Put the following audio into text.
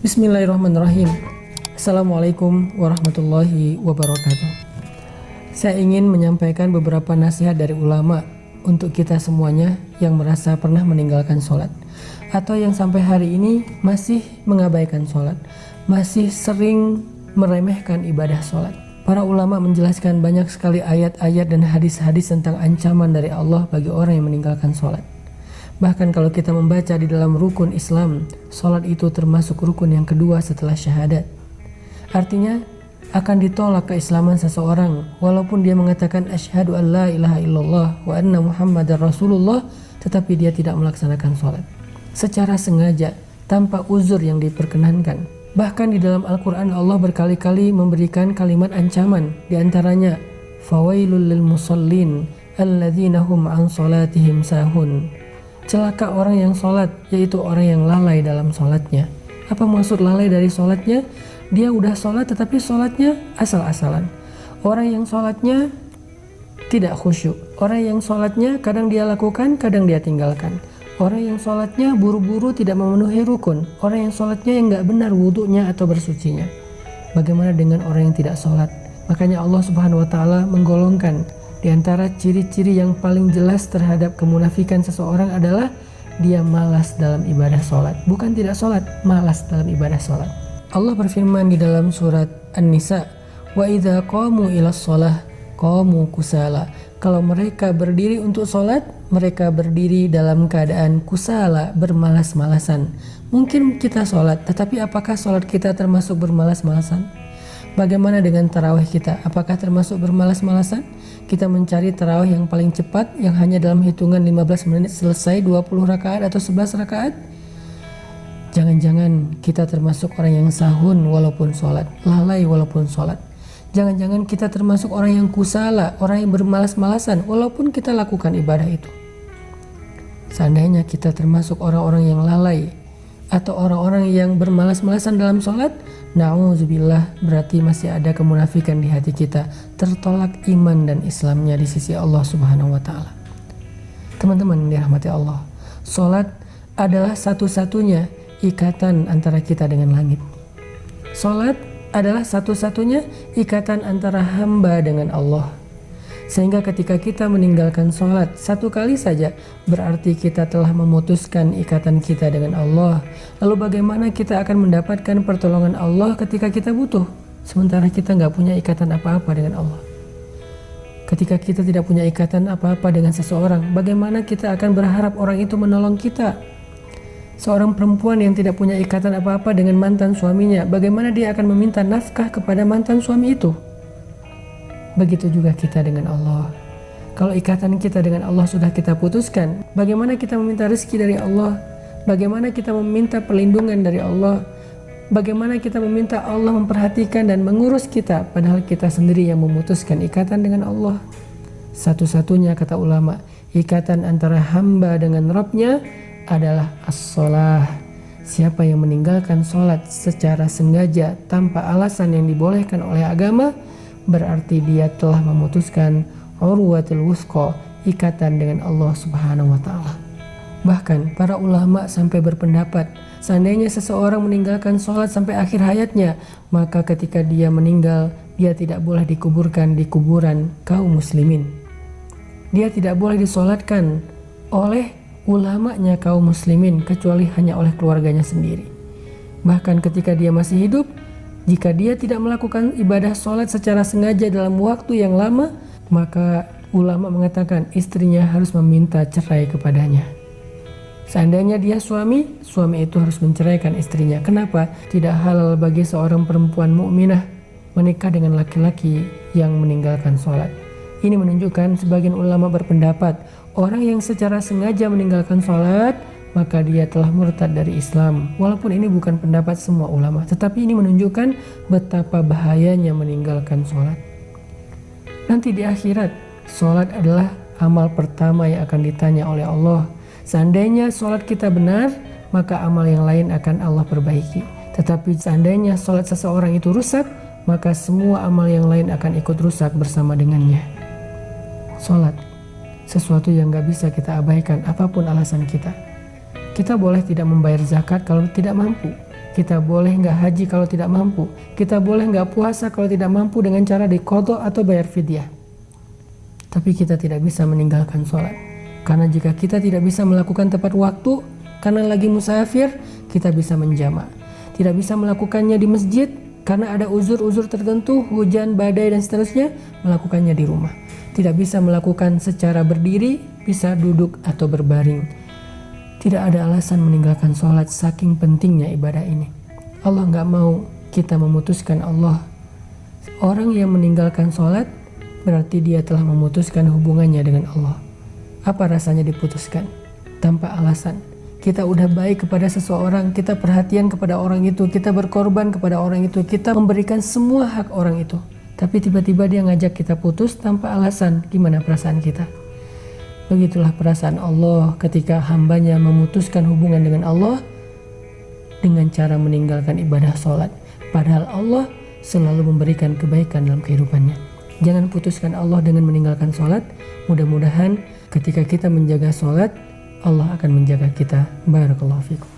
Bismillahirrahmanirrahim. Assalamualaikum warahmatullahi wabarakatuh. Saya ingin menyampaikan beberapa nasihat dari ulama untuk kita semuanya yang merasa pernah meninggalkan sholat, atau yang sampai hari ini masih mengabaikan sholat, masih sering meremehkan ibadah sholat. Para ulama menjelaskan banyak sekali ayat-ayat dan hadis-hadis tentang ancaman dari Allah bagi orang yang meninggalkan sholat. Bahkan kalau kita membaca di dalam rukun Islam, sholat itu termasuk rukun yang kedua setelah syahadat. Artinya akan ditolak keislaman seseorang walaupun dia mengatakan asyhadu an la ilaha illallah wa anna muhammadar rasulullah, tetapi dia tidak melaksanakan sholat secara sengaja tanpa uzur yang diperkenankan. Bahkan di dalam Al-Quran Allah berkali-kali memberikan kalimat ancaman, diantaranya fawailul lil musallin alladzina hum an sholatihim sahun. Celaka orang yang sholat, yaitu orang yang lalai dalam sholatnya. Apa maksud lalai dari sholatnya? Dia udah sholat tetapi sholatnya asal-asalan. Orang yang sholatnya tidak khusyuk. Orang yang sholatnya kadang dia lakukan, kadang dia tinggalkan. Orang yang sholatnya buru-buru tidak memenuhi rukun. Orang yang sholatnya yang gak benar wudunya atau bersucinya. Bagaimana dengan orang yang tidak sholat? Makanya Allah Subhanahu wa Ta'ala menggolongkan di antara ciri-ciri yang paling jelas terhadap kemunafikan seseorang adalah dia malas dalam ibadah sholat. Bukan tidak sholat, malas dalam ibadah sholat. Allah berfirman di dalam surat An-Nisa, wa idza qamu ila shalah qamu kusala. Kalau mereka berdiri untuk sholat, mereka berdiri dalam keadaan kusala, bermalas-malasan. Mungkin kita sholat, tetapi apakah sholat kita termasuk bermalas-malasan? Bagaimana dengan tarawih kita? Apakah termasuk bermalas-malasan? Kita mencari tarawih yang paling cepat, yang hanya dalam hitungan 15 menit selesai 20 rakaat atau 11 rakaat? Jangan-jangan kita termasuk orang yang sahun walaupun sholat, lalai walaupun sholat. Jangan-jangan kita termasuk orang yang kusala, orang yang bermalas-malasan walaupun kita lakukan ibadah itu. Seandainya kita termasuk orang-orang yang lalai atau orang-orang yang bermalas-malasan dalam sholat, na'udzubillah, berarti masih ada kemunafikan di hati kita, tertolak iman dan Islamnya di sisi Allah Subhanahu wa Ta'ala. Teman-teman yang dirahmati Allah, sholat adalah satu-satunya ikatan antara kita dengan langit. Sholat adalah satu-satunya ikatan antara hamba dengan Allah. Sehingga ketika kita meninggalkan sholat satu kali saja, berarti kita telah memutuskan ikatan kita dengan Allah. Lalu bagaimana kita akan mendapatkan pertolongan Allah ketika kita butuh, sementara kita nggak punya ikatan apa-apa dengan Allah? Ketika kita tidak punya ikatan apa-apa dengan seseorang, bagaimana kita akan berharap orang itu menolong kita? Seorang perempuan yang tidak punya ikatan apa-apa dengan mantan suaminya, bagaimana dia akan meminta nafkah kepada mantan suami itu? Begitu juga kita dengan Allah. Kalau ikatan kita dengan Allah sudah kita putuskan, bagaimana kita meminta rezeki dari Allah? Bagaimana kita meminta perlindungan dari Allah? Bagaimana kita meminta Allah memperhatikan dan mengurus kita, padahal kita sendiri yang memutuskan ikatan dengan Allah? Satu-satunya, kata ulama, ikatan antara hamba dengan Rabb-nya adalah as-sholah. Siapa yang meninggalkan sholat secara sengaja tanpa alasan yang dibolehkan oleh agama, berarti dia telah memutuskan urwatul wuthqa, ikatan dengan Allah Subhanahu wa Ta'ala. Bahkan para ulama sampai berpendapat, seandainya seseorang meninggalkan sholat sampai akhir hayatnya, maka ketika dia meninggal, dia tidak boleh dikuburkan di kuburan kaum muslimin. Dia tidak boleh disolatkan oleh ulamanya kaum muslimin, kecuali hanya oleh keluarganya sendiri. Bahkan ketika dia masih hidup, jika dia tidak melakukan ibadah sholat secara sengaja dalam waktu yang lama, maka ulama mengatakan istrinya harus meminta cerai kepadanya. Seandainya dia suami itu harus menceraikan istrinya. Kenapa? Tidak halal bagi seorang perempuan mukminah menikah dengan laki-laki yang meninggalkan sholat. Ini menunjukkan sebagian ulama berpendapat, orang yang secara sengaja meninggalkan sholat, maka dia telah murtad dari Islam. Walaupun ini bukan pendapat semua ulama, tetapi ini menunjukkan betapa bahayanya meninggalkan sholat. Nanti di akhirat, sholat adalah amal pertama yang akan ditanya oleh Allah. Seandainya sholat kita benar, maka amal yang lain akan Allah perbaiki. Tetapi seandainya sholat seseorang itu rusak, maka semua amal yang lain akan ikut rusak bersama dengannya. Sholat, sesuatu yang gak bisa kita abaikan apapun alasan kita. Kita boleh tidak membayar zakat kalau tidak mampu. Kita boleh nggak haji kalau tidak mampu. Kita boleh nggak puasa kalau tidak mampu dengan cara diqadha atau bayar fidyah. Tapi kita tidak bisa meninggalkan sholat. Karena jika kita tidak bisa melakukan tepat waktu, karena lagi musafir, kita bisa menjamak. Tidak bisa melakukannya di masjid, karena ada uzur-uzur tertentu, hujan, badai, dan seterusnya, melakukannya di rumah. Tidak bisa melakukan secara berdiri, bisa duduk atau berbaring. Tidak ada alasan meninggalkan sholat, saking pentingnya ibadah ini. Allah nggak mau kita memutuskan Allah. Orang yang meninggalkan sholat, berarti dia telah memutuskan hubungannya dengan Allah. Apa rasanya diputuskan? Tanpa alasan. Kita udah baik kepada seseorang, kita perhatian kepada orang itu, kita berkorban kepada orang itu, kita memberikan semua hak orang itu. Tapi tiba-tiba dia ngajak kita putus tanpa alasan. Gimana perasaan kita? Begitulah perasaan Allah ketika hambanya memutuskan hubungan dengan Allah dengan cara meninggalkan ibadah sholat. Padahal Allah selalu memberikan kebaikan dalam kehidupannya. Jangan putuskan Allah dengan meninggalkan sholat. Mudah-mudahan ketika kita menjaga sholat, Allah akan menjaga kita. Barakallahu fikum.